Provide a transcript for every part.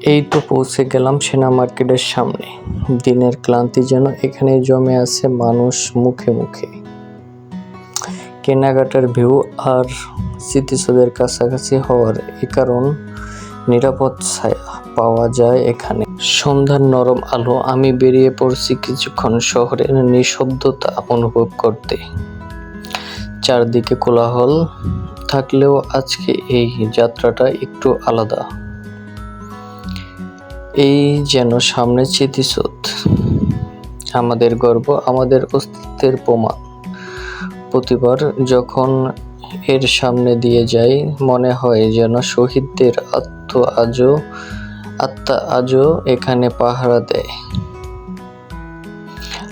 এই তো পৌঁছে গেলাম সেনা মার্কেটের সামনে। দিনের ক্লান্তি যেন এখানে জমে আছে মানুষ মুখে মুখে। কেনাকাটার ভিউ আর স্মৃতিসৌধের কাছাকাছি হওয়ার এ কারণ নিরাপদ ছায়া পাওয়া যায় এখানে। সন্ধ্যার নরম আলো, আমি বেরিয়ে পড়ছি কিছুক্ষণ শহরের নিঃশব্দতা অনুভব করতে। চারদিকে কোলাহল থাকলেও আজকে এই যাত্রাটা একটু আলাদা। এই যেন সামনে স্মৃতিসৌধ, আমাদের গর্ব, আমাদের অস্তিত্বের প্রমাণ। প্রতিবার যখন এর সামনে দিয়ে যাই মনে হয় যেন শহীদদের আত্মা আজও এখানে পাহারা দেয়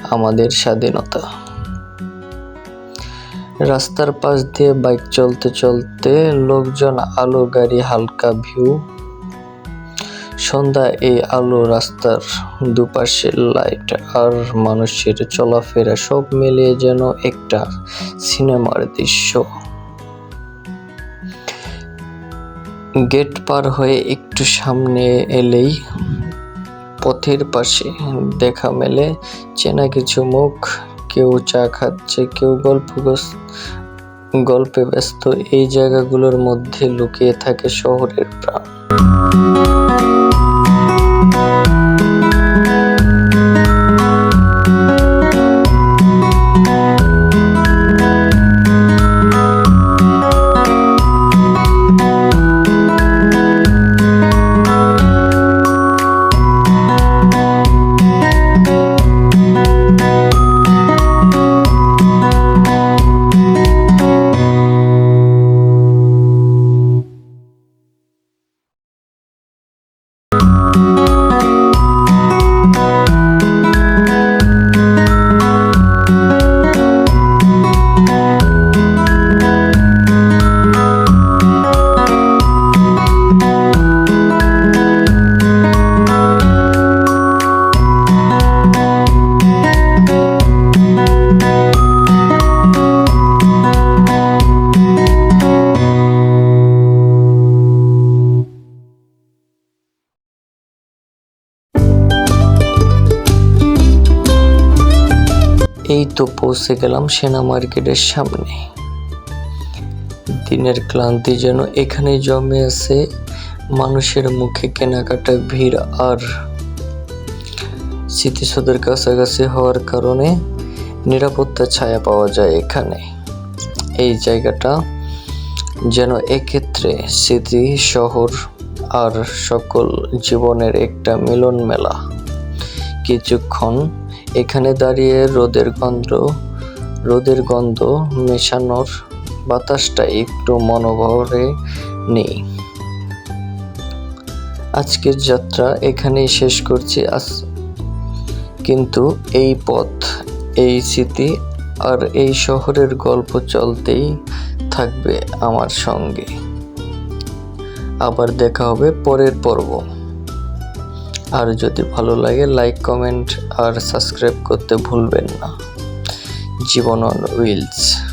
আমাদের স্বাধীনতা। রাস্তার পাশ দিয়ে বাইক চলতে চলতে লোকজন, আলো, গাড়ি, হালকা ভিউ। সন্ধ্যা, এই আলো, রাস্তার দুপাশে লাইট আর মানুষের চলাফেরা সব মিলিয়ে যেন একটা সিনেমার দৃশ্য। গেট পার হয়ে একটু সামনে এলেই পথের পাশে দেখা মেলে চেনা কিছু মুখ। কেউ চা খাচ্ছে, কেউ গল্পে ব্যস্ত। এই জায়গাগুলোর মধ্যে লুকিয়ে থাকে শহরের প্রাণ। এই তো পৌঁছে গেলাম সেনা মার্কেটের সামনে। দিনের ক্লান্তি যেন এখানে জমে আছে মানুষের মুখে। কেনাকাটা, ভিড় আর স্মৃতিসৌধের কাছাকাছি হওয়ার কারণে নিরাপত্তার ছায়া পাওয়া যায় এখানে। এই জায়গাটা যেন এক্ষেত্রে স্মৃতি, শহর আর সকল জীবনের একটা মিলন মেলা। কিছুক্ষণ এখানে দাঁড়িয়ে রোদের গন্ধ মেশানোর বাতাসটা একটু মনোভরে নেই। আজকের যাত্রা এখানেই শেষ করছি। কিন্তু এই পথ, এই স্মৃতি আর এই শহরের গল্প চলতেই থাকবে আমার সঙ্গে। আবার দেখা হবে পরের পর্ব। আর যদি ভালো লাগে লাইক, কমেন্ট আর সাবস্ক্রাইব করতে ভুলবেন না। জীবন অন হুইলস।